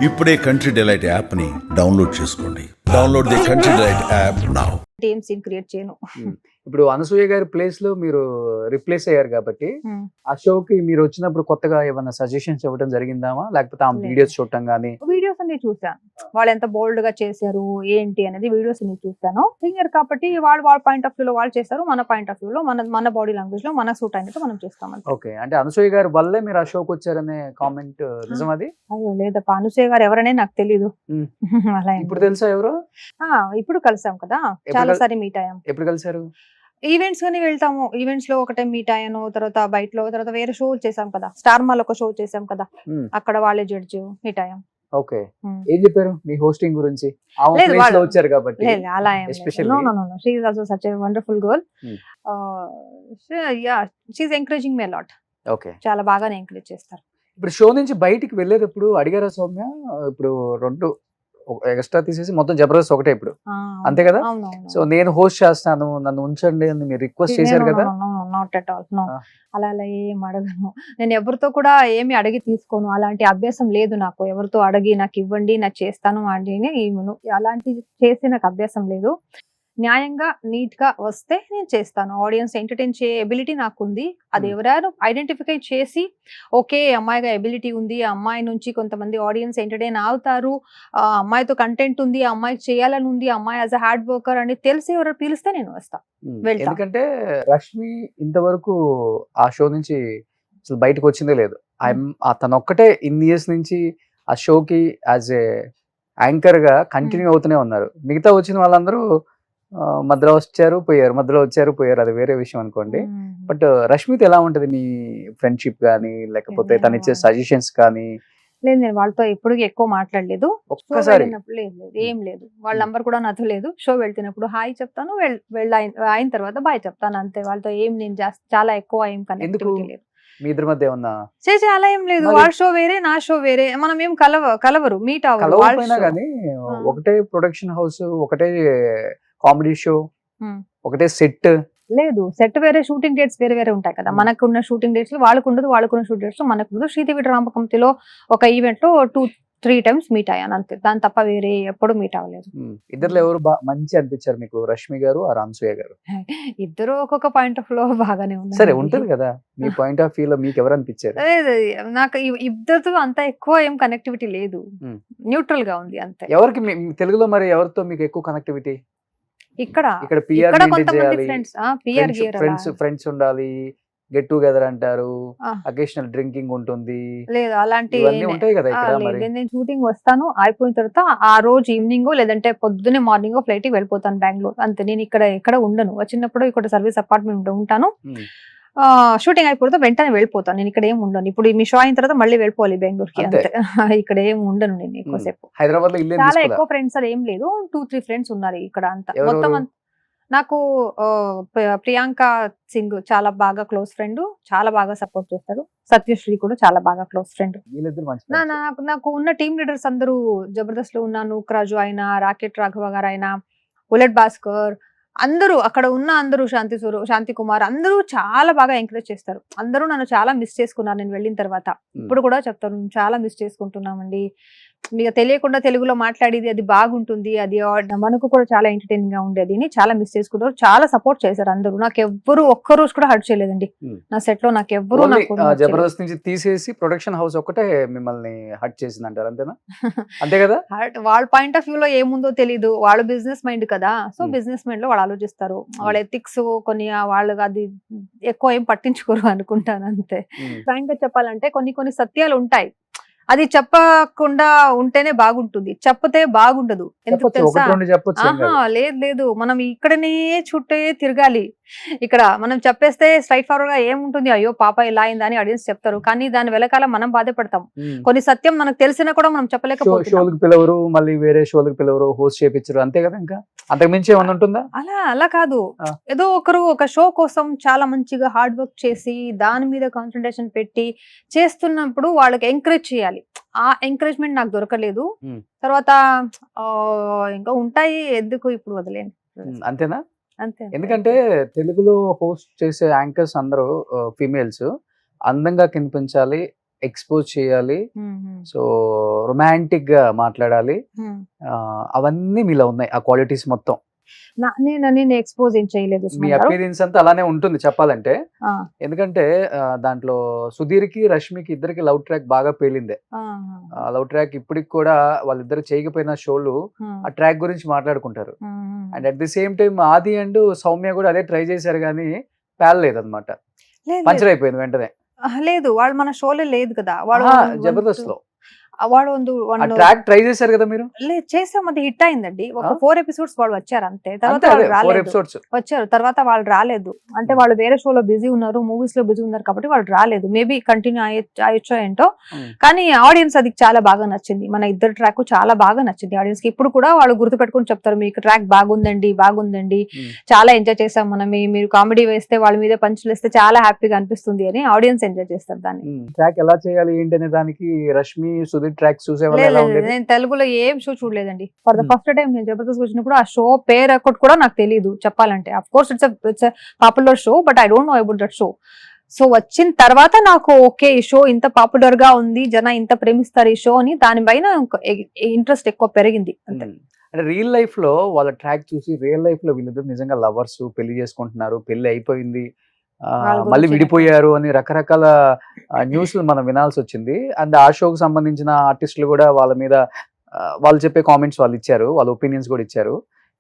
ఇప్పుడే country delight యాప్ని download చేసుకోండి. Download the country delight app now. ఏం సీన్ క్రియేట్ చేయను. ఇప్పుడు అనసూయ గారి ప్లేస్ లో మీరు రిప్లేస్ అయ్యారు కాబట్టి ఆ షోకి మీరు వచ్చినప్పుడు కొత్తగా ఏమైనా సజెషన్స్ ఇవ్వడం జరిగిందామా, లేకపోతే ఆ వీడియోస్ చూడటం గానీ? వీడియోస్ అన్ని చూసాను, వాళ్ళు ఎంత బోల్డ్ గా చేశారు ఏంటి అనేది వీడియోస్ అన్ని చూసాను. సింగర్ కాబట్టి వాళ్ళ పాయింట్ ఆఫ్ వ్యూ లో వాళ్ళు చేస్తారు, మన పాయింట్ ఆఫ్ వ్యూ లో మన బాడీ లాంగ్వేజ్ లో మన సూట్ అయినట్టు మనం చేస్తాం. ఓకే, అంటే అనసూయ గారి వల్లే మీరు ఆ షోకి వచ్చారనే కామెంట్ నిజం అది? అయ్యో లేదప్ప, అనసూయ గారు ఎవరనే నాకు తెలీదు. అలా ఇప్పుడు తెలుసా ఎవరు? ఇప్పుడు కలిసాం కదా, చాలా సారి మీట్ అయ్యాం. ఎప్పుడు కలిసారు? ఈవెంట్స్ గానీ వెళ్తాము, ఈవెంట్స్ లో ఒక టైం మీట్ అయ్యాను, తర్వాత బయటలో, తర్వాత వేరే షో చేసాం కదా, స్టార్ మాల్ ఒక షో చేసాం కదా, అక్కడ వాళ్ళే జడ్జ్ మీట్ అయ్యాం. ఓకే, ఏం చెప్పారు మీ హోస్టింగ్ గురించి? వచ్చారు కాబట్టి అలా she is also such a wonderful girl. Yeah, she is encouraging me a lot. Okay, చాలా బాగానే ఎంకరేజ్ చేస్తారు. ఇప్పుడు షో నుంచి బయటికి వెళ్ళేటప్పుడు అడిగారా సౌమ్య, ఇప్పుడు 2 ఎక్స్ట్రా తీసేసి మొత్తం జబర్దస్త్ ఒకటే ఇప్పుడు, అంతే కదా? సో నేను హోస్ట్ చేస్తాను, నన్ను ఉంచండి అని మీరు రిక్వెస్ట్ చేశారు కదా? Not at all, no. అలా ఏం అడగను నేను, ఎవరితో కూడా ఏమి అడిగి తీసుకోను, అలాంటి అభ్యాసం లేదు నాకు. ఎవరితో అడిగి నాకు ఇవ్వండి, నాకు చేస్తాను అని అలాంటి చేసి నాకు అభ్యాసం లేదు. న్యాయంగా నీట్ గా వస్తే నేను చేస్తాను. ఆడియన్స్ ఎంటర్టైన్ చేయ ఎబిలిటీ నాకు ఉంది. అది ఎవరైనా ఐడెంటిఫై చేసి ఓకే అమ్మాయిగా ఎబిలిటీ ఉంది, ఆ అమ్మాయి నుంచి కొంతమంది ఆడియన్స్ ఎంటర్టైన్ అవుతారు, ఆ అమ్మాయితో కంటెంట్ ఉంది, ఆ అమ్మాయికి చేయాలని ఉంది, ఆ అమ్మాయి యాజ్ అ హార్డ్ వర్కర్ అని తెలిసి ఎవరు పిలిస్తే నేను వస్తా. ఎందుకంటే రష్మి ఇంతవరకు ఆ షో నుంచి అసలు బయటకు వచ్చిందే లేదు. తను ఒక్కటే ఇన్ని ఇయర్స్ నుంచి ఆ షోకి యాజ్ ఏ యాంకర్ గా కంటిన్యూ అవుతూనే ఉన్నారు. మిగతా వచ్చిన వాళ్ళందరూ మధ్యలో వచ్చారు పోయారు, మధ్యలో వచ్చారు పోయారు, అది వేరే విషయం అనుకోండి. బట్ రష్మితో ఎలా ఉంటది మీ ఫ్రెండ్షిప్ గానీ, లేకపోతే తను ఇచ్చే సజెషన్స్ కానీ? లేదు, నేను వాళ్ళతో ఎప్పుడు ఎక్కువ మాట్లాడలేదు. ఒక్కసారి లేదు, ఏం లేదు. వాళ్ళ నంబర్ కూడా నాతో లేదు. షో వెళ్తున్నప్పుడు హాయ్ చెప్తాను, అయిన తర్వాత బాయ్ చెప్తాను, అంతే. వాళ్ళతో ఏం నేను చాలా ఎక్కువ ఏం కనెక్టివిటీ లేదు. మీ ఇద్దరి మధ్య ఏమన్నా చేసే అలా ఏం లేదు. వాళ్ళ షో వేరే, నా షో వేరే, మనం ఏం కలవరు, మీట్ అవ్వరు. కానీ ఒకటే ప్రొడక్షన్ హౌస్, ఒకటే కామెడీ షో, ఒకటే సెట్ లేదు. సెట్ వేరే, షూటింగ్ డేట్స్ వేరే వేరే ఉంటాయి కదా. మనకున్న షూటింగ్ డేట్స్ లో వాళ్ళకు ఉండదు, వాళ్ళకున్న షూటింగ్ డేట్స్ లో మనకు ఉండదు. శ్రీదేవి డ్రామా కంపెనీలో ఒక ఈవెంట్ లో 2-3 టైమ్స్ మీట్ అయ్యాను, అంతే. దాని తప్ప వేరే ఎప్పుడు మీట్ అవ్వలేదు. ఇద్దరు ఎవరు మంచి అనిపించారు మీకు, రష్మి గారు ఆ అనసూయ గారు? ఇద్దరు ఒక్కొక్క పాయింట్ ఆఫ్ లో బాగానే ఉన్నారు. సరే, ఉంటది కదా మీ పాయింట్ ఆఫ్ వ్యూ లో, మీకు ఎవరు అనిపించారు? నాకు ఇద్దరితో అంత ఎక్కువ ఏం కనెక్టివిటీ లేదు, న్యూట్రల్ గా ఉంది అంతే. ఎవరికి తెలుగులో మరి ఎవరితో మీకు ఎక్కువ కనెక్టివిటీ? ఇక్కడ ఫ్రెండ్స్ ఉండాలి, గెట్ టుగెదర్ అంటారు, అకేషనల్ డ్రింకింగ్ ఉంటుంది, లేదు అలాంటి ఉంటాయి కదా ఇక్కడ. నేను షూటింగ్ వస్తాను, అయిపోయిన తర్వాత ఆ రోజు ఈవినింగ్ లేదంటే పొద్దున్నే మార్నింగ్ ఫ్లైట్ కి వెళ్ళిపోతాను బెంగళూరు, అంతే. నేను ఇక్కడ ఉండను. వచ్చినప్పుడు ఇక్కడ సర్వీస్ అపార్ట్మెంట్ ఉంటాను, షూటింగ్ అయిపోతే వెంటనే వెళ్ళిపోతాను. నేను ఇక్కడ ఏం ఉండను. ఇప్పుడు మీ షో అయిన తర్వాత మళ్ళీ వెళ్ళిపోవాలి బెంగళూరుకి, అంతే. ఇక్కడ ఏం ఉండను నేను ఎక్కువసేపు. హైదరాబాద్ లో చాలా ఎక్కువ ఫ్రెండ్స్ అది ఏం లేదు, 2-3 ఫ్రెండ్స్ ఉన్నారు ఇక్కడ అంతా. మొత్తం నాకు ప్రియాంక సింగ్ చాలా బాగా క్లోజ్ ఫ్రెండ్, చాలా బాగా సపోర్ట్ చేస్తారు. సత్యశ్రీ కూడా చాలా బాగా క్లోజ్ ఫ్రెండ్. నాకు ఉన్న టీమ్ లీడర్స్ అందరూ జబర్దస్త్ లో ఉన్న నూక్రాజు అయినా, రాకెట్ రాఘవ గారు అయినా, ఉలట్ భాస్కర్, అందరూ అక్కడ ఉన్న అందరూ, శాంతి కుమార్, అందరూ చాలా బాగా ఎంకరేజ్ చేస్తారు. అందరూ నన్ను చాలా మిస్ చేసుకున్నారు నేను వెళ్ళిన తర్వాత. ఇప్పుడు కూడా చెప్తారు, చాలా మిస్ చేసుకుంటున్నామండి, మీకు తెలియకుండా తెలుగులో మాట్లాడేది అది బాగుంటుంది, అది మనకు కూడా చాలా ఎంటర్టైనింగ్ గా ఉండేది అని చాలా మిస్ చేసుకుంటారు. చాలా సపోర్ట్ చేశారు అందరూ. నాకు ఎవ్వరు ఒక్క రోజు కూడా హర్ట్ చేయలేదండి నా సెట్ లో. నాకు ఎవ్వరు జబర్దస్త్ నుంచి తీసేసి ప్రొడక్షన్ హౌస్ ఒకటే మిమ్మల్ని హర్ట్ చేసింది అంటారు, అంతేనా? అంతే కదా. వాళ్ళ పాయింట్ ఆఫ్ వ్యూ లో ఏముందో తెలీదు, వాళ్ళు బిజినెస్ మైండ్ కదా. సో బిజినెస్ మైండ్ లో వాళ్ళు ఆలోచిస్తారు, వాళ్ళ ఎథిక్స్ కొన్ని వాళ్ళు అది ఎక్కువ ఏం పట్టించుకోరు అనుకుంటాను, అంతే. ఫ్రాంక్ గా చెప్పాలంటే కొన్ని సత్యాలు ఉంటాయి, అది చెప్పకుండా ఉంటేనే బాగుంటుంది, చెప్పతే బాగుండదు. ఎందుకు తెలుసా? లేదు, మనం ఇక్కడనే చుట్టే తిరగాలి. ఇక్కడ మనం చెప్పేస్తే స్ట్రైట్ ఫార్వర్డ్ గా ఏముంటుంది, అయ్యో పాప ఇలా అయిందని ఆడియన్స్ చెప్తారు, కానీ దాని వెనకాల మనం బాధపడతాం. కొన్ని సత్యం మనకు తెలిసినా కూడా మనం చెప్పలేకపోతున్నాం. పిలవరు, మళ్ళీ వేరే షోలకు పిలవరు, హోస్ట్ చేయించరు, అంతే కదా. ఇంకా అంతకు మించి ఏమన్నా ఉంటుందా? అలా కాదు. ఏదో ఒకరు ఒక షో కోసం చాలా మంచిగా హార్డ్ వర్క్ చేసి దాని మీద కాన్సన్ట్రేషన్ పెట్టి చేస్తున్నప్పుడు వాళ్ళకి ఎంకరేజ్ చేయాలి. ఆ ఎంకరేజ్మెంట్ నాకు దొరకలేదు. తర్వాత ఇంకా ఉంటాయి, ఎందుకు ఇప్పుడు వదిలేండి, అంతేనా? అంతే. ఎందుకంటే తెలుగులో హోస్ట్ చేసే యాంకర్స్ అందరూ ఫీమేల్స్, అందంగా కనిపించాలి, ఎక్స్పోజ్ చేయాలి, మ్మ్. సో రొమాంటిక్ గా మాట్లాడాలి, మ్మ్. అవన్నీ మీలో ఉన్నాయి ఆ క్వాలిటీస్ మొత్తం. నేను ఎక్స్పోజ్ ఏం చేయలేదు మీ సుమన్ గారు. అపీరియన్స్ అంతా అలానే ఉంటుంది చెప్పాలంటే. ఆ, ఎందుకంటే దాంట్లో సుధీర్కి రష్మికి ఇద్దరికి లవ్ ట్రాక్ బాగా పేలిందే. ఆ, ఆ లవ్ ట్రాక్ ఇప్పటికి కూడా వాళ్ళిద్దరు చేయకపోయిన షోలు ఆ, ఆ ట్రాక్ గురించి మాట్లాడుకుంటారు. మ్మ్. And at the same time ఆది అండ్ సౌమ్య కూడా అదే ట్రై చేశారు కానీ పేలలేదు అనమాట, లేదు, పంచర్ అయిపోయింది వెంటనే. లేదు వాళ్ళు మన షోలో లేదు కదా. వాడు జబర్దస్త్ లో వాడు ఆ ట్రాక్ ట్రై చేశారు కదా మీరు. లేదు చేసాం, అది హిట్ అయిందండి. ఒక ఆ? 4 ఎపిసోడ్స్ వాళ్ళు వచ్చారు అంతే, తర్వాత అంతే, అదే వాళ్ళు 4 రాలేదు. ఎపిసోడ్స్. వచ్చారు తర్వాత వాళ్ళు రాలేదు. అంటే వాళ్ళు వేరే షోలో బిజీ ఉన్నారు, మూవీస్ లో బిజీ ఉన్నారు కాబట్టి వాళ్ళు రాలేదు. మేబీ కంటిన్యూ అయ్యొచ్చో ఏంటో. కానీ ఆడియన్స్ అది చాలా బాగా నచ్చింది. మన ఇద్దరు ట్రాక్ చాలా బాగా నచ్చింది ఆడియన్స్ కి. ఇప్పుడు కూడా వాళ్ళు గుర్తు పెట్టుకుని చెప్తారు, మీకు ట్రాక్ బాగుందండి, బాగుందండి, చాలా ఎంజాయ్ చేసాం మనం, మీరు కామెడీ వేస్తే వాళ్ళ మీద పంచులు వేస్తే చాలా హ్యాపీగా అనిపిస్తుంది అని ఆడియన్స్ ఎంజాయ్ చేస్తారు దాన్ని. ట్రాక్ ఎలా చేయాలి ఏంటి అనే దానికి రష్మి సుధీర్ ట్రాక్ చూసే వాళ్ళు ఎలా లేదు, ఉండేది? నేను తెలుగులో ఏం షో చూడలేదండి. For the Hmm. First time నేను జబర్దస్త్ వచ్చినప్పుడు ఆ షో పేరు ఒకటి కూడా నాకు తెలియదు చెప్పాలంటే. Of course it's popular show, but I don't know about that show. So వచ్చిన తర్వాత నాకు ఓకే ఈ షో ఇంత పాపులర్ గా ఉంది, జన ఇంత ప్రేమిస్తారు ఈ షో అని, దానిపైన ఇంట్రెస్ట్ ఎక్కువ పెరిగింది అంతే. అంటే రియల్ లైఫ్ లో వాళ్ళ ట్రాక్ చూసి రియల్ లైఫ్ లో వీళ్ళిద్దరు నిజంగా లవర్స్, పెళ్లి చేసుకుంటున్నారు, పెళ్లి అయిపోయింది, వాళ్ళ గురించి మళ్ళీ విడిపోయారు అని రకరకాల న్యూస్లు మనం వినాల్సి వచ్చింది. అండ్ ఆ షోకి సంబంధించిన ఆర్టిస్టులు కూడా వాళ్ళ మీద వాళ్ళు చెప్పే కామెంట్స్ వాళ్ళు ఇచ్చారు, వాళ్ళ ఒపీనియన్స్ కూడా ఇచ్చారు.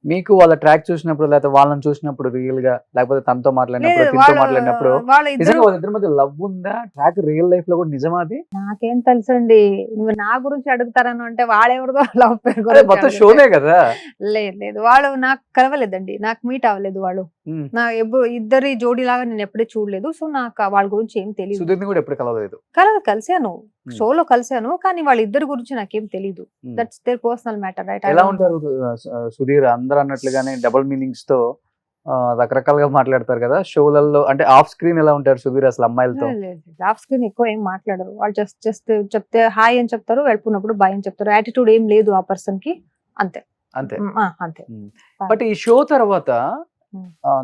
మీకు వాళ్ళ ట్రాక్ చూసినప్పుడు లేకపోతే వాళ్ళని చూసినప్పుడు రియల్ గా, లేకపోతే తనతో మాట్లాడినప్పుడు, లేదు, తింతో మాట్లాడినప్పుడు వాళ్ళ ఇద్దరు నిజంగా వాళ్ళిద్దరి మధ్య లవ్ ఉందా? ట్రాక్ రియల్ లైఫ్ లో కూడా నిజమా అది? నాకేం తెలుసండి, నువ్వు నా గురించి అడుగుతారని అంటే వాడెవరిదో లవ్ పేరు అదే గురించి మొత్తం అడిగితే. షోనే కదా. లేదు లేదు, వాళ్ళు నాకు కలవలేదండి, నాకు మీట్ అవ్వలేదు వాళ్ళు. ఉమ్. నా ఎప్పుడు ఇద్దరి జోడీ లాగా నేను ఎప్పుడూ చూడలేదు. సో నాకు వాళ్ళ గురించి ఏం తెలియదు. సుధీర్ని కూడా ఎప్పుడు కలవలేదు. కలిసాను, షోలో కలిసాను, కానీ వాళ్ళిద్దరి గురించి నాకేం తెలియదు. That's there personal matter, right? ఎలా ఉంటారు సుధీర్? అందరూ అన్నట్లుగానే డబుల్ మీనింగ్స్ తో రకరకాలుగా మాట్లాడతారు కదా షోలలో. అంటే ఆఫ్ స్క్రీన్ ఎలా ఉంటారు సుధీర్ అసలు అమ్మాయిలతో? ఆఫ్ స్క్రీన్ ఎక్కువ ఏం మాట్లాడరు వాళ్ళు. జస్ట్ చెప్తే హాయ్ అని చెప్తారు, వెళ్ళిపోయినప్పుడు బాయ్ అని చెప్తారు. యాటిట్యూడ్ ఏం లేదు ఆ పర్సన్ కి, అంతే అంతే. అంతే. బట్ ఈ షో తర్వాత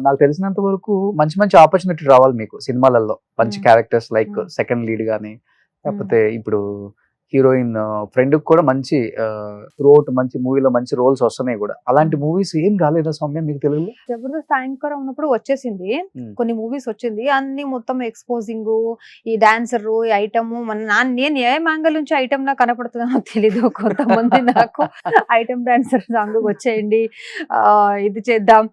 నాకు తెలిసినంత వరకు మంచి మంచి ఆపర్చునిటీ రావాలి మీకు సినిమాలలో, మంచి క్యారెక్టర్స్ లైక్ సెకండ్ లీడ్ గానీ, లేకపోతే ఇప్పుడు హీరోయిన్ ఫ్రెండ్ కూడా మంచి త్రూఅవుట్ మంచి మూవీలో మంచి రోల్స్ వస్తున్నాయి కూడా. అలాంటి మూవీస్ ఏం రాలేదా సౌమ్య మీకు తెలుగులో? జబర్దస్త్ యాంకర్ ఉన్నప్పుడు వచ్చేసింది, కొన్ని మూవీస్ వచ్చింది, అన్ని మొత్తం ఎక్స్పోజింగ్, ఈ డాన్సర్, ఈ ఐటమ్. నేను ఏ యాంగిల్ నుంచి ఐటమ్ నాకు కనపడుతుందో తెలీదు. కొంతమంది నాకు ఐటమ్ డాన్సర్ సాంగ్ వచ్చేయండి, ఇది చేద్దాం,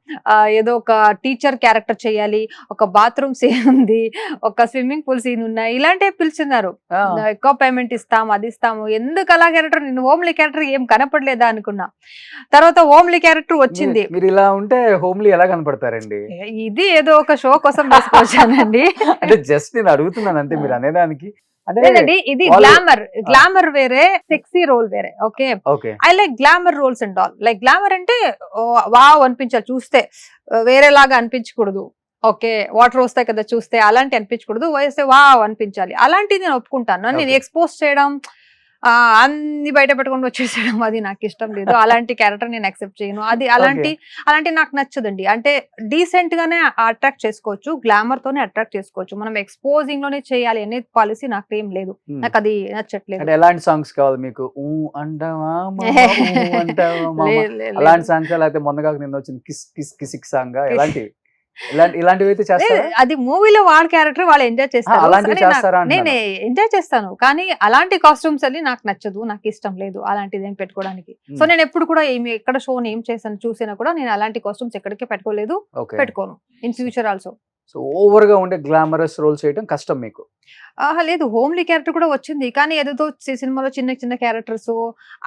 ఏదో ఒక టీచర్ క్యారెక్టర్ చేయాలి, ఒక బాత్రూమ్ సీన్ ఉంది, ఒక స్విమ్మింగ్ పూల్ సీన్ ఉన్నాయి, ఇలాంటివి పిలిచినారు. ఎక్కువ పేమెంట్ ఇస్తాం, అది ఇస్తాము. ఎందుకు అలా క్యారెక్టర్, నేను హోమ్లీ క్యారెక్టర్ ఏం కనపడలేదా అనుకున్నా. తర్వాత హోమ్లీ క్యారెక్టర్ వచ్చింది. మీరు ఇలా ఉంటే హోమ్లీ ఎలా కనపడతారండి? ఇది ఏదో ఒక షో కోసం వేసుకొచ్చానండి. అంటే జస్ట్ నేను అడుగుతున్నాను అంతే, మీరు అనేదానికి. లేదండి, ఇది గ్లామర్ వేరే, సెక్సీ రోల్ వేరే. Okay, I like glamour roles and all. Like glamour అంటే వావ్ అనిపించాలి చూస్తే, వేరేలాగా అనిపించకూడదు. ఓకే, వాటర్ వస్తాయి కదా చూస్తే, అలాంటి అనిపించకూడదు, వేస్తే వావ్ అనిపించాలి. అలాంటిది నేను ఒప్పుకుంటాను. నేను ఎక్స్పోజ్ చేయడం, అన్ని బయట పెట్టుకొని వచ్చేసేయడం అది నాకు ఇష్టం లేదు. అలాంటి క్యారెక్టర్ నేను యాక్సెప్ట్ చేయను. అది అలాంటి నాకు నచ్చదండి. అంటే డీసెంట్ గానే అట్రాక్ట్ చేసుకోవచ్చు, గ్లామర్ తోనే అట్రాక్ట్ చేసుకోవచ్చు. మనం ఎక్స్పోజింగ్ లోనే చేయాలి అనే పాలసీ నాకు ఏం లేదు, నాకు అది నచ్చట్లేదు. అంటే ఎలాంటి సాంగ్స్ కావాలి మీకు? అలాంటి సాంగ్స్, లేకపోతే మొన్నగా నిన్న వచ్చిన కిస్ కిస్ కిసిక్ సాంగ్, ఇలాంటివి అయితే చేస్తారా? అది మూవీలో వాళ్ళ క్యారెక్టర్ వాళ్ళు ఎంజాయ్ చేస్తారు, నేను ఎంజాయ్ చేస్తాను. కానీ అలాంటి కాస్ట్యూమ్స్ అని నాకు నచ్చదు, నాకు ఇష్టం లేదు అలాంటిది ఏం పెట్టుకోవడానికి. సో నేను ఎప్పుడు కూడా ఎక్కడ షో ఏం చేశాను చూసినా కూడా నేను అలాంటి కాస్ట్యూమ్స్ ఎక్కడికి పెట్టుకోలేదు, పెట్టుకోను in future also. So over గా ఉండే గ్లామరస్ రోల్స్ చేయడం కష్టం మీకు? లేదు, హోమ్లీ క్యారెక్టర్ కూడా వచ్చింది, కానీ ఏదో సినిమాలో చిన్న చిన్న క్యారెక్టర్స్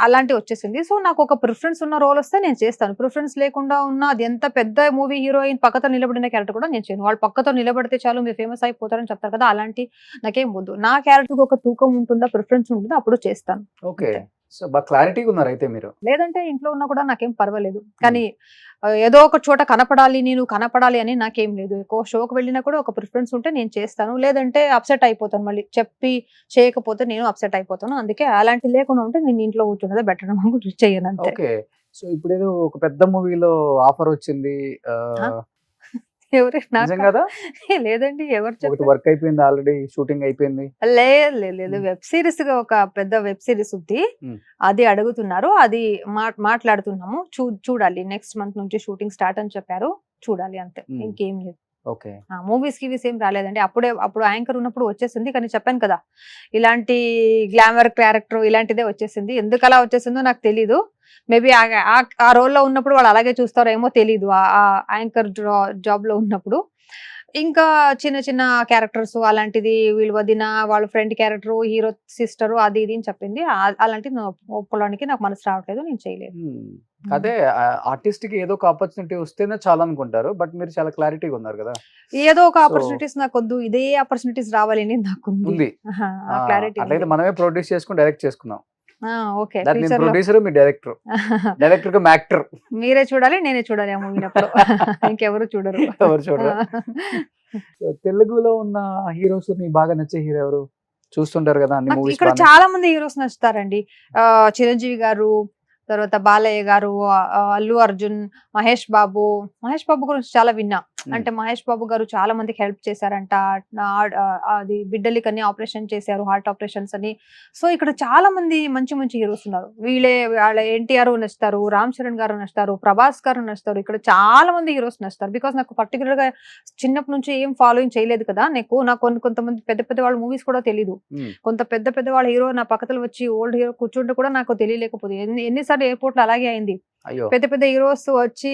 అలాంటివి వచ్చేసింది. సో నాకు ఒక ప్రిఫరెన్స్ ఉన్న రోల్ వస్తే నేను చేస్తాను. ప్రిఫరెన్స్ లేకుండా ఉన్న, అది ఎంత పెద్ద మూవీ హీరోయిన్ పక్కతో నిలబడిన క్యారెక్టర్ కూడా నేను చేయను. వాళ్ళు పక్కతో నిలబడితే చాలు మీరు ఫేమస్ అయిపోతారని చెప్తారు కదా, అలాంటి నాకేం వద్దు. నా క్యారెక్టర్ ఒక తూకం ఉంటుందా, ప్రిఫరెన్స్ ఉంటుందా, అప్పుడు చేస్తాను. ఓకే, సో బాగా క్లారిటీగా ఉన్నారు అయితే మీరు. లేదంటే ఇంట్లో ఉన్నా కూడా నాకేం పర్వాలేదు, కానీ ఏదో ఒక చోట కనపడాలి, నేను కనపడాలి అని నాకేం లేదు. ఎక్కువ షోకి వెళ్ళినా కూడా ఒక ప్రిఫరెన్స్ ఉంటే నేను చేస్తాను, లేదంటే అప్సెట్ అయిపోతాను. మళ్ళీ చెప్పి చేయకపోతే నేను అప్సెట్ అయిపోతాను. అందుకే అలాంటి లేకుండా ఉంటే నేను ఇంట్లో కూర్చున్నదే బెటర్ చేయను అంతే. ఓకే, సో ఇప్పుడు ఏదో ఒక పెద్ద మూవీలో ఆఫర్ వచ్చింది, ఎవరు నిజం నాకు కదా? లేదండి, ఎవరు ఒకటి చెప్పారు? వర్క్ అయిపోయింది, ఆల్రెడీ షూటింగ్ అయిపోయింది. లేదు లేదు లేదు, ఉమ్. వెబ్ సిరీస్ గా ఒక పెద్ద వెబ్ సిరీస్ ఉంది, ఉమ్. అది అడుగుతున్నారు, అది మాట్లాడుతున్నాము, చూడాలి, నెక్స్ట్ మంత్ నుంచి షూటింగ్ స్టార్ట్ అని చెప్పారు, చూడాలి అంతే, ఉమ్. ఇంకేం లేదు. ఓకే. మూవీస్ కి ఏం రాలేదండి, అప్పుడు యాంకర్ ఉన్నప్పుడు వచ్చేసింది, కానీ చెప్పాను కదా ఇలాంటి గ్లామర్ క్యారెక్టర్ ఇలాంటిదే వచ్చేసింది, ఎందుకు అలా వచ్చేసిందో నాకు తెలీదు, మేబీ ఆ రోల్ లో ఉన్నప్పుడు వాళ్ళు అలాగే చూస్తారేమో తెలీదు, ఆ యాంకర్ జాబ్ లో ఉన్నప్పుడు. ఇంకా చిన్న చిన్న క్యారెక్టర్స్ అలాంటిది, వీళ్ళు వదిన వాళ్ళ ఫ్రెండ్ క్యారెక్టర్, హీరో సిస్టర్, అది ఇది అని చెప్పింది, అలాంటిది ఒప్పుకోవడానికి నాకు మనసు రావట్లేదు, నేను చేయలేదు. అదే ఆర్టిస్ట్ కి ఏదో ఒక ఆపర్చునిటీ వస్తేనే చాలా అనుకుంటారు, బట్ మీరు చాలా క్లారిటీగా ఉన్నారు కదా. ఏదో ఒక So- ఆపర్చునిటీస్ నాకు వద్దు, ఇదే ఆపర్చునిటీస్ రావాలని నాకు ఉంది. క్లారిటీ. అట్లయితే మనమే ప్రొడ్యూస్ చేసుకుని డైరెక్ట్ చేసుకుందాం. ఓకే, దట్ నేను ఫ్యూచర్ లో ప్రొడ్యూసర్, మీ డైరెక్టర్, డైరెక్టర్ గా యాక్టర్. మీరే చూడాలి, నేనే చూడాలి ఆ మూవీనప్పుడు, ఇంకెవరు చూడరు. ఎవరు చూడరా? So, తెలుగులో ఉన్న హీరోస్ మీకు బాగా నచ్చే హీరో ఎవరు? చూస్తుంటారు కదా అన్ని నాకు మూవీస్. ఇక్కడ చాలా మంది హీరోస్ నచ్చుతారండి, చిరంజీవి గారు, తర్వాత బాలయ్య గారు, అల్లు అర్జున్, మహేష్ బాబు గురించి చాలా విన్నా, అంటే మహేష్ బాబు గారు చాలా మందికి హెల్ప్ చేశారంట, అది బిడ్డలికని ఆపరేషన్ చేశారు, హార్ట్ ఆపరేషన్స్ అని, సో ఇక్కడ చాలా మంది మంచి మంచి హీరోస్ ఉన్నారు, వాళ్ళ ఎన్టీఆర్ నచ్చుతారు, రామ్ చరణ్ గారు నచ్చుతారు, ప్రభాస్ గారు నచ్చుతారు, ఇక్కడ చాలా మంది హీరోస్ నచ్చుతారు, బికాస్ నాకు పర్టికులర్ గా చిన్నప్పటి నుంచి ఏం ఫాలోయింగ్ చేయలేదు కదా, నాకు కొంతమంది పెద్ద వాళ్ళ మూవీస్ కూడా తెలీదు, కొంత పెద్ద వాళ్ళ హీరో నా పక్కన వచ్చి ఓల్డ్ హీరో కూర్చుంటే కూడా నాకు తెలియలేకపోతే, ఎన్నిసార్లు ఎయిర్పోర్ట్ లో అలాగే అయింది, పెద్ద హీరోస్ వచ్చి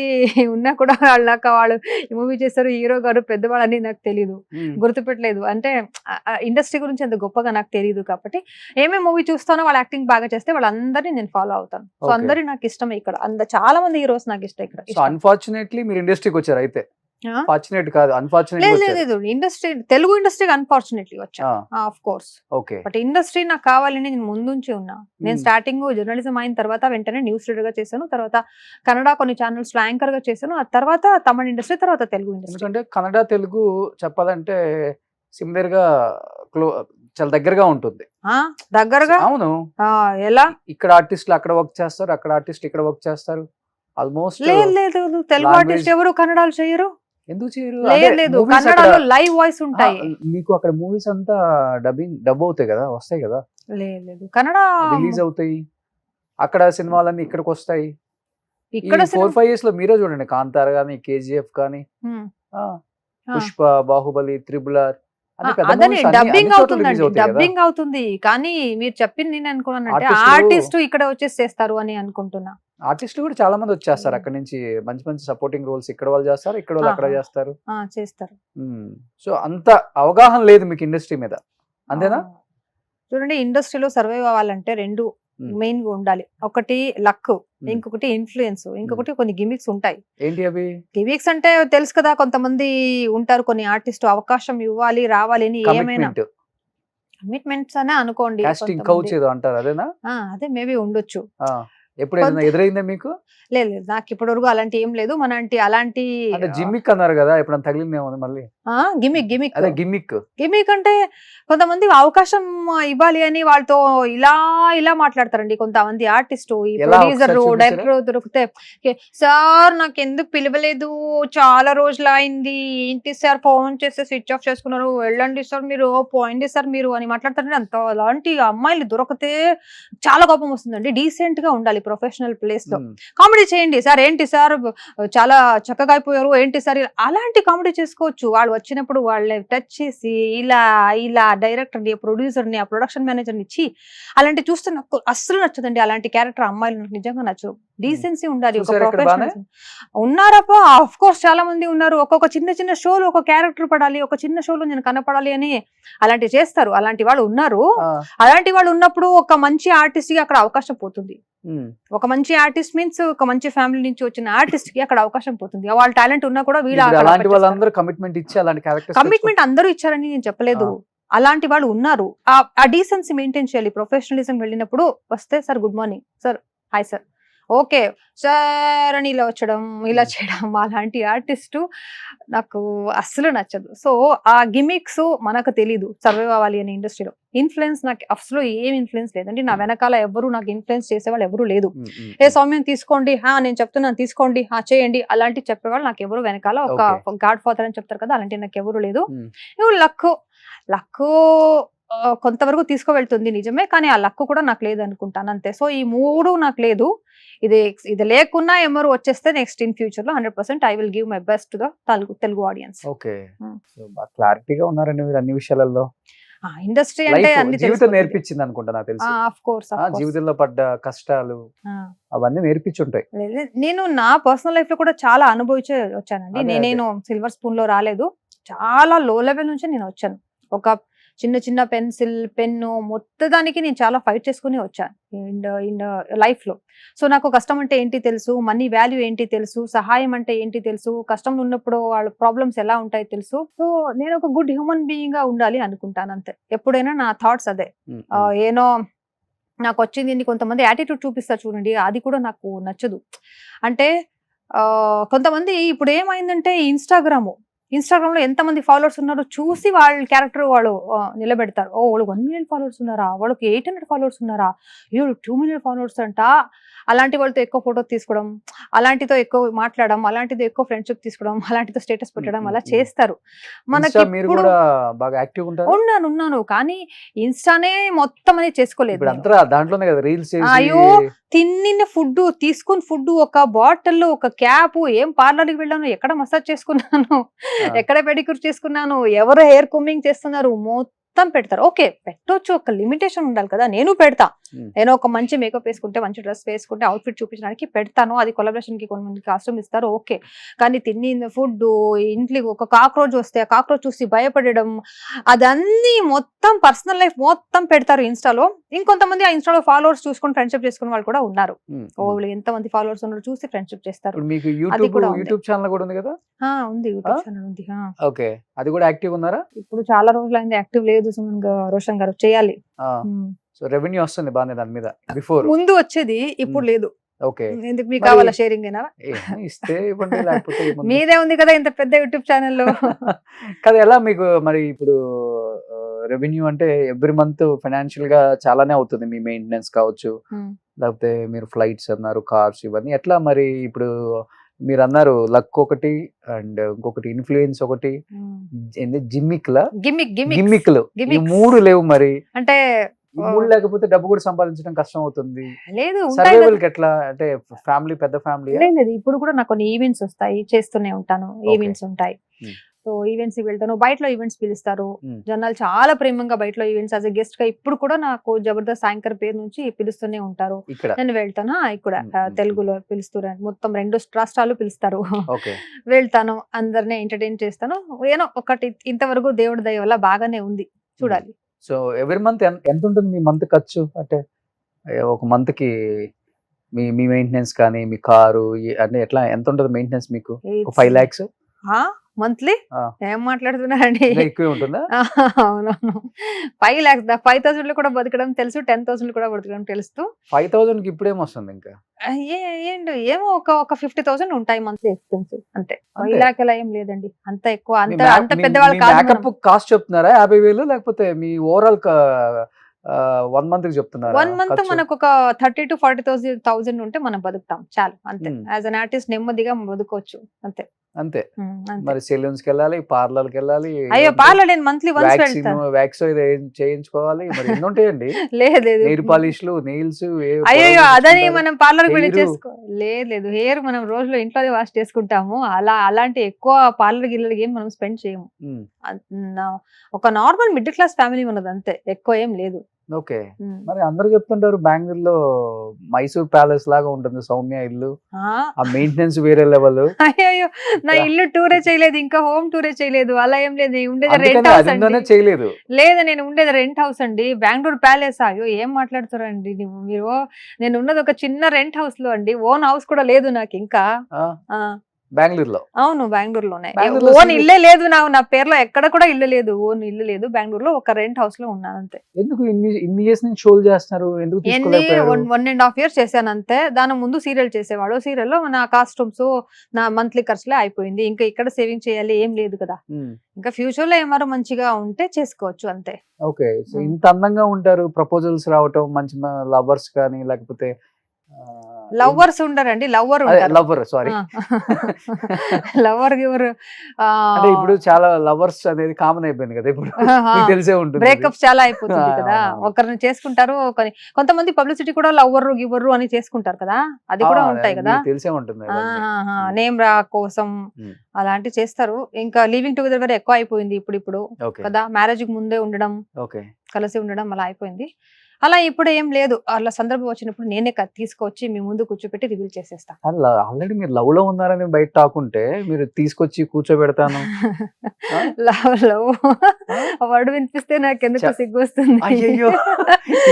ఉన్నా కూడా వాళ్ళు మూవీ చేస్తారు, హీరో గారు పెద్దవాళ్ళు అని నాకు తెలియదు, గుర్తుపెట్టలేదు, అంటే ఇండస్ట్రీ గురించి అంత గొప్పగా నాకు తెలియదు, కాబట్టి ఏమేమి మూవీ చూస్తానో వాళ్ళు యాక్టింగ్ బాగా చేస్తే వాళ్ళందరినీ నేను ఫాలో అవుతాను, సో అందరి నాకు ఇష్టమే, ఇక్కడ చాలా మంది హీరోస్ నాకు ఇష్టం ఇక్కడ. అన్ఫార్చునేట్లీ మీరు ఇండస్ట్రీకి వచ్చారు అయితే. ఫార్చునేట్ కాదు, లేదు, ఇండస్ట్రీ, తెలుగు ఇండస్ట్రీకి అన్ఫార్చునేట్లీ వచ్చా, of course, okay, but industry నాకు కావాలని నేను ముందుంచి ఉన్నా, నేను స్టార్టింగ్ జర్నలిజం అయిన తర్వాత వెంటనే న్యూస్ రీడర్ గా చేశాను, తర్వాత కన్నడ కొన్ని ఛానల్స్ లో యాంకర్ గా చేశాను, ఆ తర్వాత తమిళ ఇండస్ట్రీ, తర్వాత తెలుగు ఇండస్ట్రీ. ఎందుకంటే కన్నడ తెలుగు చెప్పాలంటే సిమిలర్ గా చాలా దగ్గరగా ఉంటుంది. దగ్గరగా? అవును. ఎలా? ఇక్కడ ఆర్టిస్టులు అక్కడ వర్క్ చేస్తారు, అక్కడ ఆర్టిస్ట్ ఇక్కడ వర్క్ చేస్తారు, ఆల్మోస్ట్. లేదు, తెలుగు ఆర్టిస్ట్ ఎవరు కన్నడలు చేయరు, ఎందుకు చేయరు? లేదు, కన్నడలో లైవ్ వాయిస్ ఉంటాయి. మీకు అక్కడ మూవీస్ అంతా డబ్ అవుతాయి కదా, వస్తాయి కదా. లేదు, కన్నడ రిలీజ్ అవుతాయి, అక్కడ సినిమాలన్నీ ఇక్కడికి వస్తాయి. ఇక్కడ 4-5 years లో మీరే చూడండి, కాంతార గానీ, కేజీఎఫ్ కానీ, పుష్ప, బాహుబలి, త్రిబుల్-ఆర్, డబ్బింగ్ అవుతుంది, కానీ మీరు చెప్పింది నేను అనుకున్నానంటే ఆర్టిస్ట్ ఇక్కడ వచ్చేసి చేస్తారు అని అనుకుంటున్నా. ఆర్టిస్టులు కూడా చాలా మంది వచ్చేస్తారు అక్కడ నుంచి, మంచి మంచి సపోర్టింగ్ రోల్స్ ఇక్కడ వాళ్ళు చేస్తారు, ఇక్కడ వాళ్ళు అక్కడ చేస్తారు. సో అంత అవగాహన లేదు మీకు ఇండస్ట్రీ మీద, అంతేనా? చూడండి, ఇండస్ట్రీలో సర్వైవ్ అవ్వాలంటే రెండు మెయిన్ గా ఉండాలి, ఒకటి లక్, ఇంకొకటి ఇన్ఫ్లుయెన్స్, ఇంకొకటి కొన్ని గిమిక్స్ ఉంటాయి. ఏంటి అవి గిమిక్స్? అంటే తెలుసు కదా, కొంతమంది ఉంటారు, కొన్ని ఆర్టిస్ట్ అవకాశం ఇవ్వాలి రావాలి అని, ఏమైనా కమిట్మెంట్స్ అనే అనుకోండి, అదే మేబీ ఉండొచ్చు. ఎప్పుడైనా ఎదురైందా మీకు? లేదు, నాకు ఇప్పటి వరకు అలాంటి ఏం లేదు, అలాంటి జిమ్మిక్ అన్నారు కదా, ఎప్పుడైనా తగిలిందేమో మళ్ళీ? గిమిక్ అంటే కొంతమంది అవకాశం ఇవ్వాలి అని వాళ్ళతో ఇలా మాట్లాడతారండి కొంతమంది ఆర్టిస్ట్, ప్రొడ్యూసర్, డైరెక్టర్ దొరికితే, సార్ నాకు ఎందుకు పిలవలేదు, చాలా రోజులు అయింది, ఏంటి సార్ ఫోన్ చేస్తే స్విచ్ ఆఫ్ చేసుకున్నారు, వెళ్ళండి సార్ మీరు, పోయింది సార్ మీరు అని మాట్లాడతారండి. అంత అలాంటి అమ్మాయిలు దొరికితే చాలా కోపం వస్తుందండి. డీసెంట్ గా ఉండాలి ప్రొఫెషనల్ ప్లేస్ లో, కామెడీ చేయండి సార్, ఏంటి సార్ చాలా చక్కగా అయిపోయారు, ఏంటి సార్, అలాంటి కామెడీ చేసుకోవచ్చు. వాళ్ళు వచ్చినప్పుడు వాళ్ళని టచ్ చేసి ఇలా డైరెక్టర్ ని, ప్రొడ్యూసర్ ని, ఆ ప్రొడక్షన్ మేనేజర్ ని ఇచ్చి అలాంటి చూస్తే నాకు అస్సలు నచ్చదండి. అలాంటి క్యారెక్టర్ అమ్మాయిలు నాకు నిజంగా నచ్చరు. డీసెన్సీ ఉండాలి. ఒక ప్రొఫెషనల్ ఉన్నారప్ప, ఆఫ్ కోర్స్ చాలా మంది ఉన్నారు. ఒక్కొక్క చిన్న షోలో ఒక క్యారెక్టర్ పడాలి, ఒక చిన్న షోలో నేను కనపడాలి అని అలాంటివి చేస్తారు. అలాంటి వాళ్ళు ఉన్నారు. అలాంటి వాళ్ళు ఉన్నప్పుడు ఒక మంచి ఆర్టిస్ట్ కి అక్కడ అవకాశం పోతుంది. ఒక మంచి ఆర్టిస్ట్ మీన్స్ ఒక మంచి ఫ్యామిలీ నుంచి వచ్చిన ఆర్టిస్ట్ కి అక్కడ అవకాశం పోతుంది. వాళ్ళ టాలెంట్ ఉన్నా కూడా కమిట్మెంట్ అందరూ ఇచ్చారని నేను చెప్పలేదు. అలాంటి వాళ్ళు ఉన్నారు. ఆ డీసెన్సీ మెయింటైన్ చేయాలి. ప్రొఫెషనలిజం వెళ్ళినప్పుడు వస్తే sir good morning sir, hi sir, okay sir అని ఇలా వచ్చడం ఇలా చేయడం అలాంటి ఆర్టిస్ట్ నాకు అస్సలు నచ్చదు. సో ఆ గిమిక్స్ మనకు తెలీదు సర్వైవ్ అవ్వాలి అనే ఇండస్ట్రీలో. ఇన్ఫ్లుయెన్స్ నాకు అసలు ఏం ఇన్ఫ్లుయెన్స్ లేదండి. నా వెనకాల ఎవరు నాకు ఇన్ఫ్లుయెన్స్ చేసేవాళ్ళు ఎవరు లేదు. ఏ సౌమ్యం తీసుకోండి, నేను చెప్తున్నాను తీసుకోండి, చేయండి అలాంటి చెప్పేవాళ్ళు నాకు ఎవరు వెనకాల ఒక గాడ్ ఫాదర్ అని చెప్తారు కదా, అలాంటి నాకు ఎవరు లేదు. లక్ కొంతవరకు తీసుకువెళ్తుంది నిజమే, కానీ ఆ లక్ కూడా నాకు లేదు అనుకుంటాను అంతే. సో ఈ 3 నాకు లేదు. ఇది లేకున్నా ఎవరు వచ్చేస్తే నెక్స్ట్ ఇన్ ఫ్యూచర్ లో 100% I will give my best to the Telugu audience. Okay, so బాగా క్లారిటీగా ఉన్నారండి మీరు అన్ని విషయాలలో. ఇండస్ట్రీ అంటే అన్ని జీవితం నేర్పించింది అనుకుంటా నాకు తెలిసి. ఆఫ్ కోర్స్ జీవితంలో పడ్డ కష్టాలు అవన్నీ నేర్పించుంటాయి. నేను నా పర్సనల్ లైఫ్ లో కూడా చాలా అనుభవించే వచ్చానండి. నేను సిల్వర్ స్పూన్ లో రాలేదు, చాలా లో లెవెల్ నుంచి నేను వచ్చాను. ఒక చిన్న పెన్సిల్ పెన్ను మొత్తదానికి నేను చాలా ఫైట్ చేసుకుని వచ్చాను ఇన్ లైఫ్ లో. సో నాకు కష్టం అంటే ఏంటి తెలుసు, మనీ వాల్యూ ఏంటి తెలుసు, సహాయం అంటే ఏంటి తెలుసు, కష్టంలో ఉన్నప్పుడు వాళ్ళ ప్రాబ్లమ్స్ ఎలా ఉంటాయి తెలుసు. సో నేను ఒక గుడ్ హ్యూమన్ బీయింగ్ గా ఉండాలి అనుకుంటాను అంతే. ఎప్పుడైనా నా థాట్స్ అదే. ఏనో నాకు వచ్చింది కొంతమంది యాటిట్యూడ్ చూపిస్తారు చూడండి, అది కూడా నాకు నచ్చదు. అంటే కొంతమంది ఇప్పుడు ఏమైందంటే ఇన్స్టాగ్రామ్ లో ఎంతమంది ఫాలోవర్స్ ఉన్నారో చూసి వాళ్ళ క్యారెక్టర్ వాళ్ళు నిలబెడతారు. వాళ్ళు 1 million ఫాలోవర్స్ ఉన్నారా, వాళ్ళకి 800 ఫాలోవర్స్ ఉన్నారా, 2 million ఫాలోవర్స్ అంట. అలాంటి వాళ్ళతో ఎక్కువ ఫోటో తీసుకోవడం, అలాంటితో ఎక్కువ మాట్లాడడం, అలాంటితో ఎక్కువ ఫ్రెండ్షిప్ తీసుకోవడం, అలాంటితో స్టేటస్ పెట్టడం అలా చేస్తారు. మనకి ఉన్నాను కానీ ఇన్స్టానే మొత్తం అనేది చేసుకోలేదు. అయ్యో తిన్నిన ఫుడ్ తీసుకుని ఫుడ్ ఒక బాటిల్ ఒక క్యాప్, ఏం పార్లర్కి వెళ్ళాను, ఎక్కడ మసాజ్ చేసుకున్నాను, ఎక్కడ పెడిక్యూర్ చేసుకున్నాను, ఎవరు హెయిర్ కుమ్మింగ్ చేస్తున్నారు, మొత్తం పెడతారు. ఓకే పెట్టొచ్చు, ఒక లిమిటేషన్ ఉండాలి కదా. నేను పెడతా, నేను ఒక మంచి మేకప్ వేసుకుంటే మంచి డ్రెస్ వేసుకుంటే అవుట్ఫిట్ చూపించడానికి పెడతాను. అది కొలాబరేషన్ కి కొంతమంది కాస్ట్యూమ్ ఇస్తారు ఓకే. కానీ తిన్న ఫుడ్ ఇంట్లో ఒక కాక్రోచ్ వస్తే ఆ కాక్రోచ్ చూసి భయపడడం, అదన్నీ మొత్తం పర్సనల్ లైఫ్ మొత్తం పెడతారు ఇన్స్టాలో. ఇంకొంతమంది ఆ ఇన్స్టాలో ఫాలోవర్స్ చూసుకొని ఫ్రెండ్షిప్ చేసుకునే వాళ్ళు కూడా ఉన్నారు. ఎంతమంది ఫాలోవర్స్ ఉన్నారు చూసి ఫ్రెండ్షిప్ చేస్తారు. యూట్యూబ్ ఛానల్ కూడా ఉంది కదా? ఉంది, యూట్యూబ్ ఛానల్ ఉంది. ఓకే, అది కూడా యాక్టివ్ ఉన్నారా? ఇప్పుడు చాలా రోజులైంది యాక్టివ్ లేదు రోషన్ గారు, చేయాలి. సో రెవెన్యూ వస్తుంది బాగానే దాని మీద? బిఫోర్ ముందు వచ్చేది, ఇప్పుడు లేదు. ఓకే, ఎందుకు మీకు కావాలా షేరింగ్ అయినా? ఇస్తే ఇవ్వండి, లేకపోతే మీదే ఉంది కదా ఇంత పెద్ద యూట్యూబ్ ఛానల్లో. కదా ఎలా మీకు మరి ఇప్పుడు రెవెన్యూ అంటే ఎవ్రీ మంత్ ఫైనాన్షియల్ గా చాలానే అవుతుంది. మీ మెయింటెనెన్స్ కావచ్చు, లేకపోతే మీరు ఫ్లైట్స్ అన్నారు, కార్స్, ఇవన్నీ ఎట్లా మరి? ఇప్పుడు మీరు అన్నారు లక్ ఒకటి అండ్ ఇంకొకటి ఇన్ఫ్లుయెన్స్ ఒకటి, గిమ్మిక్లు, ఈ 3 లేవు మరి. అంటే ఈ 3 లేకపోతే డబ్బు కూడా సంపాదించడం కష్టం అవుతుంది. లేదు, సర్వైవల్ కి ఎట్లా? అంటే ఫ్యామిలీ పెద్ద ఫ్యామిలీ లేదు. ఇప్పుడు కూడా నాకు కొన్ని ఈవెంట్స్ వస్తాయి, చేస్తూనే ఉంటాను. ఈవెంట్స్ ఉంటాయి, సో ఈవెంట్స్ కి వెళ్తాను. బయటలో ఈవెంట్స్ పిలుస్తారు జనాలు చాలా ప్రేమంగా. బయటలో ఈవెంట్స్ యాజ్ ఎ గెస్ట్ గా ఇప్పుడు కూడా నాకు జబర్దస్త్ యాంకర్ పేరు నుంచి పిలుస్తూనే ఉంటారు. నేను వెళ్తాను. ఇక్కడ తెలుగులో పిలుస్తారు, మొత్తం 2 రాష్ట్రాలు పిలుస్తారు. వెళ్తాను, అందరినీ ఎంటర్టైన్ చేస్తాను. ఏనో ఒకటి ఇంతవరకు దేవుడి దయ వల్ల బాగానే ఉంది, చూడాలి. సో ఎవ్రీ మంత్ ఎంత ఉంటుంది మీ మంత్ ఖర్చు? అంటే ఒక మంత్ కి మీ మెయింటెనెన్స్ కానీ, మీ కారు అంటే ఎట్లా, ఎంత ఉంటుంది మెయింటెనెన్స్ మీకు? 5 lakhs మంత్లీ? ఏం మాట్లాడుతున్నారండి, ఎక్కువ ఉంటుందా? అవునవును, 5 lakhs 5,000 లో కూడా బతకడం తెలుసు, 10,000 కూడా బతకడం తెలుసు. 5,000 కి ఇప్పుడు ఏమొస్తుంది ఇంకా? ఏమో ఒక 50,000 ఉంటాయి మంత్లీ ఎక్స్పెన్స్ అంతే. 5 lakh అలా ఏం లేదండి, అంత ఎక్కువ అంత పెద్దవాళ్ళు కాదు. కాస్ట్ చెప్తున్నారా 50,000 లేకపోతే మీ ఓవరాల్ 1 month కి చెప్తున్నారా? 1 month మనకు ఒక 30,000 to 40,000 ఉంటే మనం బతుకుతాం చాలు అంతే. యాజ్ అన్ ఆర్టిస్ట్ నెమ్మదిగా బతుకోవచ్చు అంతే. అంతే. మరి సెలూన్స్ కి వెళ్ళాలి, పార్లర్ కి వెళ్ళాలి. అయ్యో పార్లర్ నేను మంత్లీ వన్స్ వెళ్తాను. వ్యాక్స్ చేయించుకోవాలి, మరి ఎన్ని ఉంటాయండి? లేదు నెయిల్ పాలిష్లు, నెయిల్స్. అయ్యో అదని మనం పార్లర్ వెళ్ళి చేసుకో. లేదు, హెయిర్ మనం రోజులో ఇంట్లోనే వాష్ చేసుకుంటాము. అలాంటి ఎక్కువ పార్లర్ గిల్లలకి ఏం మనం స్పెండ్ చేయము. ఒక నార్మల్ మిడిల్ క్లాస్ ఫ్యామిలీ ఉన్నది అంతే, ఎక్కువ ఏం లేదు. ఓకే, మరి అందరూ చెప్తుంటారు బెంగళూరులో మైసూర్ ప్యాలెస్ లాగా ఉంటుంది సౌమ్య ఇల్లు, ఆ మెయింటెనెన్స్ వేరే లెవెల్. అయ్యో నా ఇల్లు టూరే చేయలేదు, ఇంకా హోమ్ టూరే చేయలేదు, అలా ఏం లేదు. నేను ఉండేది రెంట్ హౌస్ అండి. చేయలేదు? లేదు, నేను ఉండేది రెంట్ హౌస్ అండి. బెంగళూరు ప్యాలెస్? అయ్యో ఏం మాట్లాడుతారండి మీరు. నేను ఉన్నది ఒక చిన్న రెంట్ హౌస్ లో అండి, ఓన్ హౌస్ కూడా లేదు నాకు ఇంకా. బెంగళూరులో. అవును, బెంగళూరులోనే. బెంగళూరులో ఓన్ సీరియల్ ఇల్లే లేదు నా పేరులో, ఎక్కడ కూడా ఇల్లు లేదు, ఓన్ ఇల్లు లేదు. బెంగళూరులో ఒక రెంట్ హౌస్ లో ఉన్నాను అంతే. ఎందుకు ఇన్ని ఇయర్స్ నుంచి షోలు చేస్తున్నారు, ఎందుకు ఎన్ని తీసుకోలేకపోయారు? 1.5 years చేశాను అంతే. దాని ముందు సీరియల్ చేసేవాడు. సీరియల్లో నా కాస్ట్యూమ్స్, నా మంత్లీ ఖర్చులే అయిపోయింది. ఇంకా ఇక్కడ సేవింగ్ చేయాలి ఏం లేదు కదా. ఇంకా ఫ్యూచర్ లో ఏమారో మంచిగా ఉంటే చేసుకోవచ్చు అంతే. ఓకే. సో ఇంత అందంగా ఉంటారు, ప్రపోజల్స్ రావటం, మంచి లవర్స్ కానీ లేకపోతే లవ్వర్స్ ఉండరండి, లవ్వర్ అదే ఉంటారు. Lover, sorry. లవ్వర్ గివర్ అంటే ఇప్పుడు చాలా లవర్స్ అనేది కామన్ అయిపోయింది కదా ఇప్పుడు, మీకు తెలిసే ఉంటుంది. బ్రేకప్స్ చాలా అయిపోతుంది కదా. అవునవును. ఒకరిని చేసుకుంటారు, కొంతమంది పబ్లిసిటీ కూడా లవ్వరు గివ్వరు అని చేసుకుంటారు కదా, అది కూడా ఉంటాయి కదా. మీకు తెలిసే ఉంటుంది అవన్నీ. నేమ్ రా కోసం ఉమ్. అలాంటివి చేస్తారు. ఇంకా లివింగ్ టుగెదర్ వేరే ఎక్కువ అయిపోయింది ఇప్పుడు ఓకే. కదా. మ్యారేజ్ కి ముందే ఉండడం, ఓకే. కలిసి ఉండడం అలా అయిపోయింది. అలా ఇప్పుడు ఏం లేదు. అలా సందర్భం వచ్చినప్పుడు నేనే తీసుకొచ్చి మీ ముందు కూర్చోపెట్టి రివీల్ చేసేస్తా. ఆల్రెడీ మీరు లవ్ లో ఉన్నారని బయట టాకుంటే మీరు తీసుకొచ్చి కూర్చోబెడతాను. లవ్ వర్డ్ వినిపిస్తే నాకు ఎందుకు సిగ్గు వస్తుంది. అయ్యయ్యో,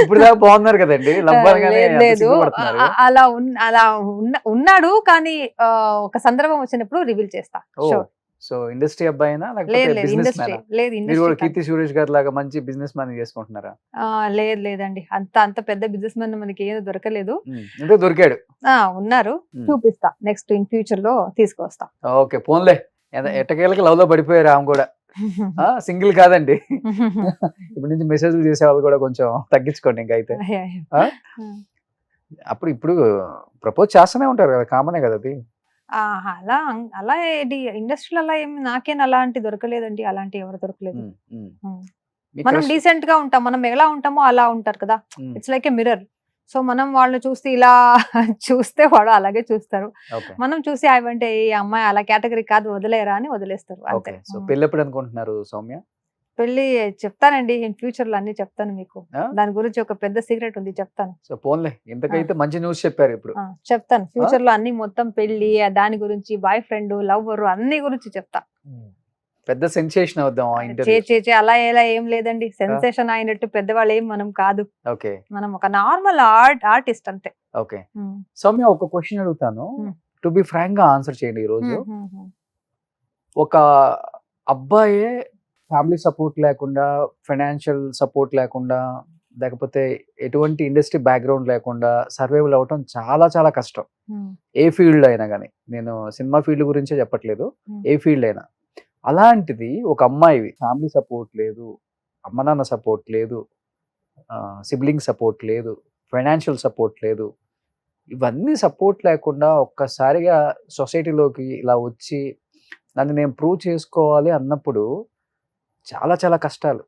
ఇప్పుడు దాకా బాగున్నారు కదండి, లవ్ అనగానే లేదు, అంత లేదు. సిగ్గుపడుతున్నారు. అలా ఉన్నాడు కానీ ఒక సందర్భం వచ్చినప్పుడు రివీల్ చేస్తా. Sure. సో ఇండస్ట్రీ అబ్బాయినా లేదు లేకపోతే లేదు, బిజినెస్ ఇండస్ట్రీ మ్యానా? లేదు, మీరు కూడా ఇండస్ట్రీ కీర్తి సురేష్ గారి లాగా మంచి బిజినెస్ మ్యాన్ చేసుకుంటున్నారా? లేదు లేదండి, అంత పెద్ద బిజినెస్ మ్యాన్ మనకి ఏదో దొరకలేదు. అంటే దొరికాడు. ఉన్నారు, చూపిస్తా నెక్స్ట్ ఇన్ ఫ్యూచర్ లో తీసుకొస్తా. ఓకే, పోన్లే. ఎట్టకేళ్ళకి లవ్ లో పడిపోయారు ఆమె కూడా. సింగిల్ కాదండి, ఇప్పటి నుంచి మెసేజ్లు చేసే వాళ్ళు కూడా కొంచెం తగ్గించుకోండి ఇంకా అయితే. ఇప్పుడు ప్రపోజ్ చేస్తూనే ఉంటారు కదా, కామనే కదా అది. అలా అలా ఇండస్ట్రీలో అలా ఏమి నాకేం అలాంటి దొరకలేదండి, అలాంటి ఎవరు దొరకలేదు. మనం డీసెంట్ గా ఉంటాం, మనం ఎలా ఉంటామో అలా ఉంటారు కదా. It's like a mirror. So మనం వాళ్ళని చూస్తే ఇలా చూస్తే వాడు అలాగే చూస్తారు. మనం చూసి అవంటే ఈ అమ్మాయి అలా కేటగిరీ కాదు, వదిలేరా అని వదిలేస్తారు అంతే. సో పెళ్ళి ఎప్పుడు అనుకుంటున్నారు సౌమ్య? పెళ్లి చెప్తానండి, ఫ్యూచర్ లో అన్ని చెప్తాను మీకు. దాని గురించి ఒక పెద్ద సీక్రెట్ ఉంది, చెప్తాను. సో పోన్లే, ఇంతకైతే మంచి న్యూస్ చెప్పారు ఇప్పుడు. చెప్తాను ఫ్యూచర్ లో అన్ని, మొత్తం పెళ్లి, దాని గురించి, బాయ్ ఫ్రెండ్, లవ్వర్ అన్ని గురించి చెప్తా. పెద్ద సెన్సేషన్ అవుదాం ఆ ఇంటర్వ్యూ. అలా ఎలా ఏం లేదండి, సెన్సేషన్ అయినట్టు పెద్దవాళ్ళు ఏం మనం కాదు. ఓకే. మనం ఒక నార్మల్ ఆర్టిస్ట్ అంతే. ఓకే. సౌమ్య, ఒక క్వశ్చన్ అడుగుతాను, టు బి ఫ్రాంక్ గా ఆన్సర్ చేయండి. ఈ రోజు ఒక అబ్బాయే ఫ్యామిలీ సపోర్ట్ లేకుండా, ఫైనాన్షియల్ సపోర్ట్ లేకుండా, లేకపోతే ఎటువంటి ఇండస్ట్రీ బ్యాక్గ్రౌండ్ లేకుండా సర్వైవల్ అవ్వటం చాలా చాలా కష్టం. ఏ ఫీల్డ్ అయినా కానీ, నేను సినిమా ఫీల్డ్ గురించే చెప్పట్లేదు, ఏ ఫీల్డ్ అయినా. అలాంటిది ఒక అమ్మాయి ఫ్యామిలీ సపోర్ట్ లేదు, అమ్మ నాన్న సపోర్ట్ లేదు, సిబ్లింగ్ సపోర్ట్ లేదు, ఫైనాన్షియల్ సపోర్ట్ లేదు, ఇవన్నీ సపోర్ట్ లేకుండా ఒక్కసారిగా సొసైటీలోకి ఇలా వచ్చి నన్ను నేను ప్రూవ్ చేసుకోవాలి అన్నప్పుడు చాలా చాలా కష్టాలు,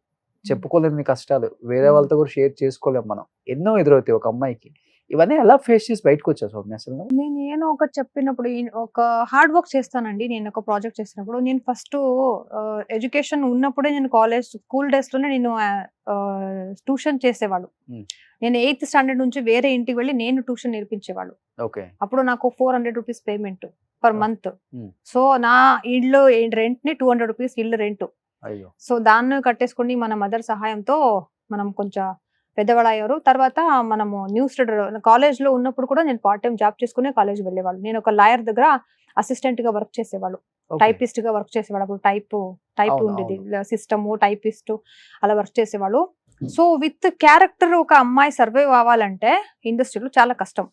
చెప్పుకోలేని కష్టాలు, వేరే వాళ్ళతో కూడా షేర్ చేసుకోలేము మనం, ఎన్నో ఎదురవుతాయి ఒక అమ్మాయికి. ఇవన్నీ ఎలా ఫేస్ చేసి బయటకు వచ్చావు సౌమ్య అసలు? నేను ఒక చెప్పినప్పుడు ఒక హార్డ్ వర్క్ చేస్తానండి. నేను ఒక ప్రాజెక్ట్ చేసినప్పుడు, నేను ఫస్ట్ ఎడ్యుకేషన్ ఉన్నప్పుడే, నేను స్కూల్ డేస్ లోనే నేను ట్యూషన్ చేసేవాళ్ళు. నేను 8th స్టాండర్డ్ నుంచి వేరే ఇంటికి వెళ్ళి నేను ట్యూషన్ నేర్పించేవాళ్ళు. అప్పుడు నాకు 400 rupees payment per month. So నా ఇల్లు రెంట్ ని 200 రూపీస్ ఇల్లు రెంట్. సో దాన్ని కట్టేసుకుని మన మదర్ సహాయంతో మనం కొంచెం పెద్దవాళ్ళు అయ్యారు. తర్వాత మనము న్యూస్ రీడర్ కాలేజ్ లో ఉన్నప్పుడు కూడా నేను పార్ట్ టైం జాబ్ చేసుకునే కాలేజ్ వెళ్ళేవాళ్ళు. నేను ఒక లాయర్ దగ్గర అసిస్టెంట్ గా వర్క్ చేసేవాళ్ళు, టైపిస్ట్ గా వర్క్ చేసేవాళ్ళు. అప్పుడు టైప్ ఉండేది, సిస్టమ్, టైపిస్ట్ అలా వర్క్ చేసేవాళ్ళు. సో విత్ క్యారెక్టర్ ఒక అమ్మాయి సర్వైవ్ అవ్వాలంటే ఇండస్ట్రీలో చాలా కష్టం.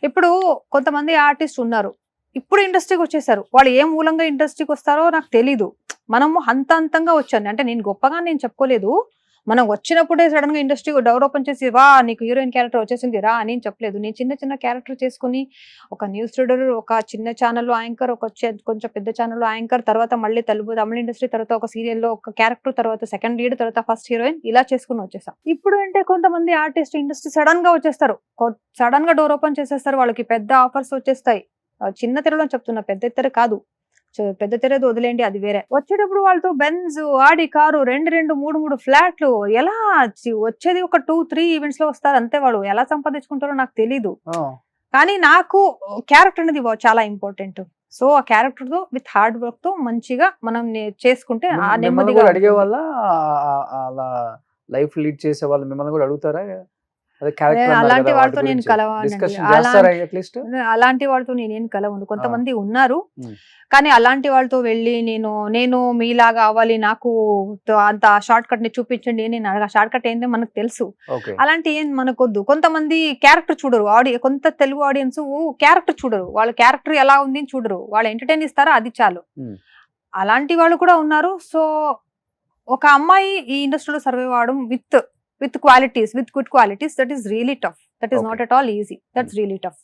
ఇప్పుడు కొంతమంది ఆర్టిస్ట్ ఉన్నారు, ఇప్పుడు ఇండస్ట్రీకి వచ్చేసారు. వాళ్ళు ఏ మూలంగా ఇండస్ట్రీకి వస్తారో నాకు తెలీదు. మనము అంతంగా వచ్చాను అంటే, నేను గొప్పగా నేను చెప్పుకోలేదు. మనం వచ్చినప్పుడే సడన్ గా ఇండస్ట్రీ డోర్ ఓపెన్ చేసి వా నీకు హీరోయిన్ క్యారెక్టర్ వచ్చేసింది రా అని చెప్పలేదు. నేను చిన్న క్యారెక్టర్ చేసుకుని ఒక న్యూస్ రీడర్, ఒక చిన్న ఛానల్లో యాంకర్, ఒక కొంచెం పెద్ద ఛానల్లో యాంకర్, తర్వాత మళ్ళీ తమిళ ఇండస్ట్రీ, తర్వాత ఒక సీరియల్లో ఒక క్యారెక్టర్, తర్వాత సెకండ్ లీడ్, తర్వాత ఫస్ట్ హీరోయిన్, ఇలా చేసుకుని వచ్చేసాం. ఇప్పుడు అంటే కొంతమంది ఆర్టిస్ట్ ఇండస్ట్రీ సడన్ గా వచ్చేస్తారు, సడన్ గా డోర్ ఓపెన్ చేసేస్తారు, వాళ్ళకి పెద్ద ఆఫర్స్ వచ్చేస్తాయి. చిన్న తెరలో చెప్తున్నా, పెద్ద తెర కాదు. పెద్ద తెరేది వదిలేండి, అది వేరే. వచ్చేటప్పుడు వాళ్ళతో బెంజ్, ఆడి కారు, 2 3 ఫ్లాట్లు, ఎలా వచ్చేది ఒక 2-3 ఈవెంట్స్ లో వస్తారు అంతే. వాళ్ళు ఎలా సంపాదించుకుంటారో నాకు తెలీదు. కానీ నాకు క్యారెక్టర్ అనేది చాలా ఇంపార్టెంట్. సో ఆ క్యారెక్టర్ తో విత్ హార్డ్ వర్క్ తో మంచిగా మనం చేసుకుంటే ఆ నెమ్మదిగా అడిగే వాళ్ళ అలా లైఫ్ లీడ్ చేసే వాళ్ళు మిమ్మల్ని కూడా అడుగుతారా? అదే క్యారెక్టర్ అలాంటి వాళ్ళతో నేను కలవాలండి. డిస్కషన్ చేస్తారా అట్లీస్ట్? అలాంటి వాళ్ళతో నేనేం కలవను. కొంతమంది ఉన్నారు, ఉమ్. కానీ అలాంటి వాళ్ళతో వెళ్ళి నేను మీలాగా అవ్వాలి, నాకు అంత షార్ట్ కట్ ని చూపించండి, నేను షార్ట్ కట్ ఏంటో మనకు తెలుసు, ఓకే. అలాంటి ఏం మనకొద్దు. కొంతమంది క్యారెక్టర్ చూడరు, కొంత తెలుగు ఆడియన్స్ క్యారెక్టర్ చూడరు, వాళ్ళ క్యారెక్టర్ ఎలా ఉంది అని చూడరు, వాళ్ళు ఎంటర్టైన్ ఇస్తారా అది చాలు. ఉమ్. అలాంటి వాళ్ళు కూడా ఉన్నారు. సో ఒక అమ్మాయి ఈ ఇండస్ట్రీలో సర్వైవ్ అవడం with qualities, with good qualities, that is really tough. That is Okay. Not at all easy. That's really tough.